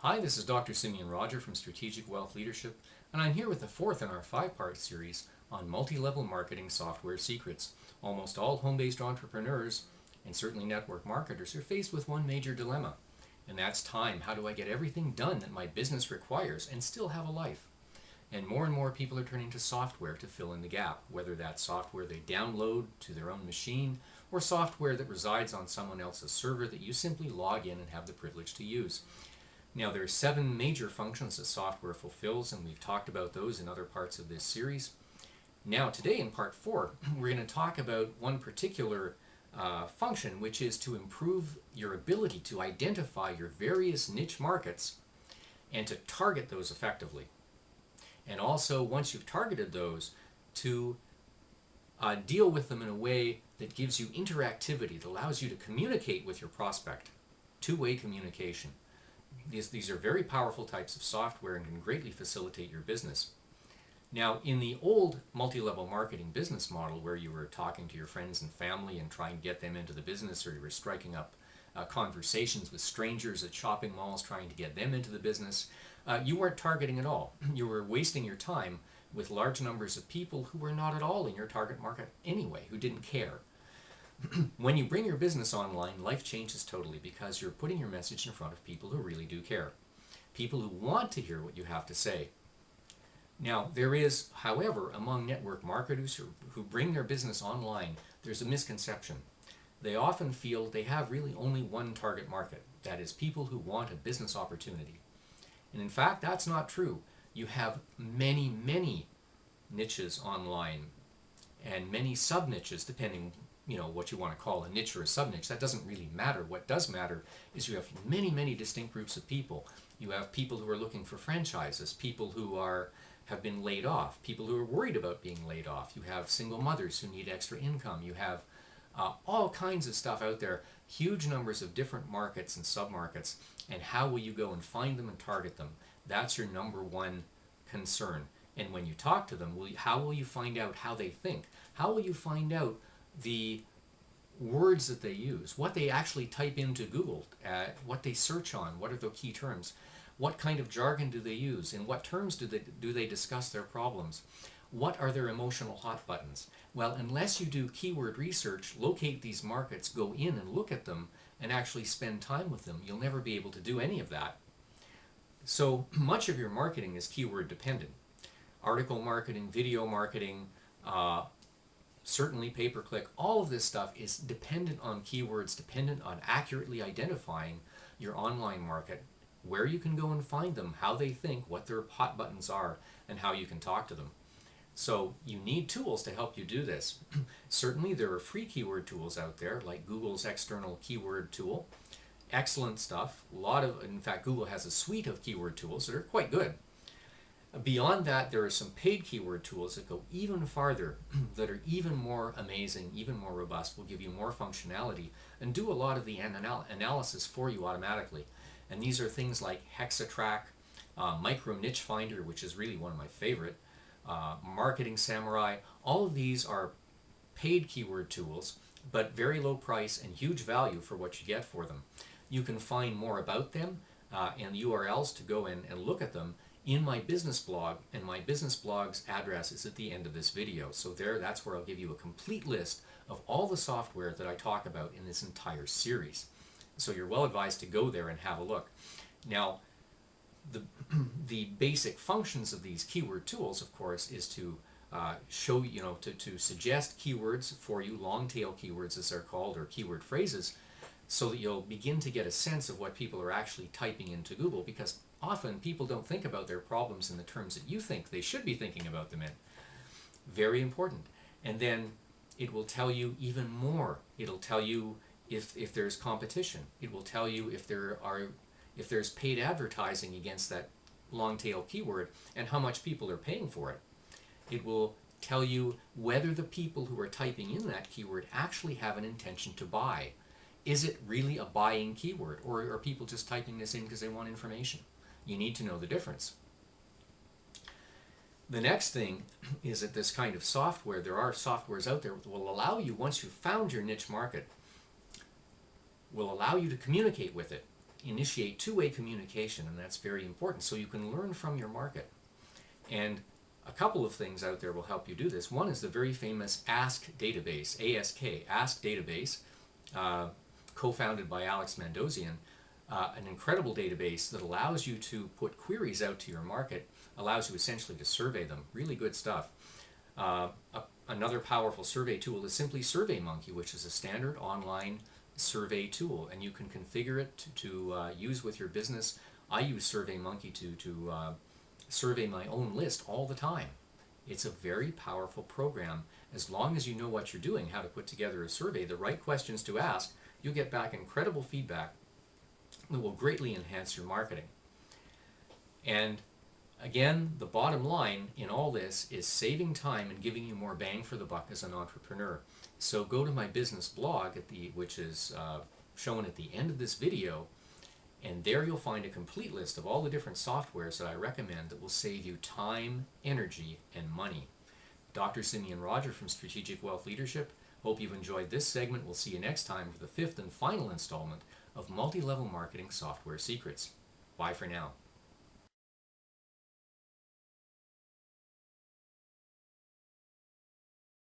Hi, this is Dr. Simeon Roger from Strategic Wealth Leadership, and I'm here with the fourth in our five-part series on multi-level marketing software secrets. Almost all home-based entrepreneurs, and certainly network marketers, are faced with one major dilemma, and that's time. How do I get everything done that my business requires and still have a life? And more people are turning to software to fill in the gap, whether that's software they download to their own machine or software that resides on someone else's server that you simply log in and have the privilege to use. Now, there are 7 major functions that software fulfills, and we've talked about those in other parts of this series. Now, today in part 4, we're going to talk about one particular function, which is to improve your ability to identify your various niche markets and to target those effectively. And also, once you've targeted those, to deal with them in a way that gives you interactivity, that allows you to communicate with your prospect. Two-way communication. These are very powerful types of software and can greatly facilitate your business. Now, in the old multi-level marketing business model, where you were talking to your friends and family and trying to get them into the business, or you were striking up conversations with strangers at shopping malls trying to get them into the business, you weren't targeting at all. You were wasting your time with large numbers of people who were not at all in your target market anyway, who didn't care. When you bring your business online, life changes totally because you're putting your message in front of people who really do care. People who want to hear what you have to say. Now, there is, however, among network marketers who bring their business online, there's a misconception. They often feel they have really only one target market, that is, people who want a business opportunity. And in fact, that's not true. You have many niches online and many sub-niches, depending what you want to call a niche or a sub-niche. That doesn't really matter. What does matter is you have many distinct groups of people. You have people who are looking for franchises, people who have been laid off, people who are worried about being laid off. You have single mothers who need extra income. You have all kinds of stuff out there, huge numbers of different markets and sub-markets, and how will you go and find them and target them? That's your number one concern. And when you talk to them, how will you find out how they think? How will you find out the words that they use, what they actually type into Google, what they search on, what are the key terms, what kind of jargon do they use, in what terms do they discuss their problems, what are their emotional hot buttons? Well, unless you do keyword research, locate these markets, go in and look at them, and actually spend time with them, you'll never be able to do any of that. So much of your marketing is keyword dependent. Article marketing, video marketing, certainly pay-per-click, all of this stuff is dependent on keywords, dependent on accurately identifying your online market, where you can go and find them, how they think, what their hot buttons are, and how you can talk to them. So you need tools to help you do this. Certainly there are free keyword tools out there, like Google's external keyword tool. Excellent stuff. In fact, Google has a suite of keyword tools that are quite good. Beyond that, there are some paid keyword tools that go even farther, that are even more amazing, even more robust, will give you more functionality, and do a lot of the analysis for you automatically. And these are things like Hexatrack, Micro Niche Finder, which is really one of my favorite, Marketing Samurai. All of these are paid keyword tools, but very low price and huge value for what you get for them. You can find more about them and URLs to go in and look at them in my business blog, and my business blog's address is at the end of this video. So that's where I'll give you a complete list of all the software that I talk about in this entire series. So you're well advised to go there and have a look. Now, the basic functions of these keyword tools, of course, is to show to suggest keywords for you, long tail keywords as they're called, or keyword phrases, so that you'll begin to get a sense of what people are actually typing into Google, because often people don't think about their problems in the terms that you think they should be thinking about them in. Very important. And then it will tell you even more. It'll tell you if there's competition. It will tell you if there's paid advertising against that long tail keyword and how much people are paying for it. It will tell you whether the people who are typing in that keyword actually have an intention to buy. Is it really a buying keyword, or are people just typing this in because they want information? You need to know the difference. The next thing is that this kind of software, there are softwares out there that will allow you, once you've found your niche market, will allow you to communicate with it initiate two-way communication, and that's very important, so you can learn from your market. And a couple of things out there will help you do this. One is the very famous Ask database, Ask database, co-founded by Alex Mandossian, an incredible database that allows you to put queries out to your market, allows you essentially to survey them. Really good stuff. Another powerful survey tool is simply SurveyMonkey, which is a standard online survey tool, and you can configure it to use with your business. I use SurveyMonkey to survey my own list all the time. It's a very powerful program. As long as you know what you're doing, how to put together a survey, the right questions to ask, you'll get back incredible feedback that will greatly enhance your marketing. And again, the bottom line in all this is saving time and giving you more bang for the buck as an entrepreneur. So go to my business blog, which is shown at the end of this video, and there you'll find a complete list of all the different softwares that I recommend that will save you time, energy, and money. Dr. Simeon Roger from Strategic Wealth Leadership. Hope you've enjoyed this segment. We'll see you next time for the 5th and final installment of Multi-Level Marketing Software Secrets. Bye for now.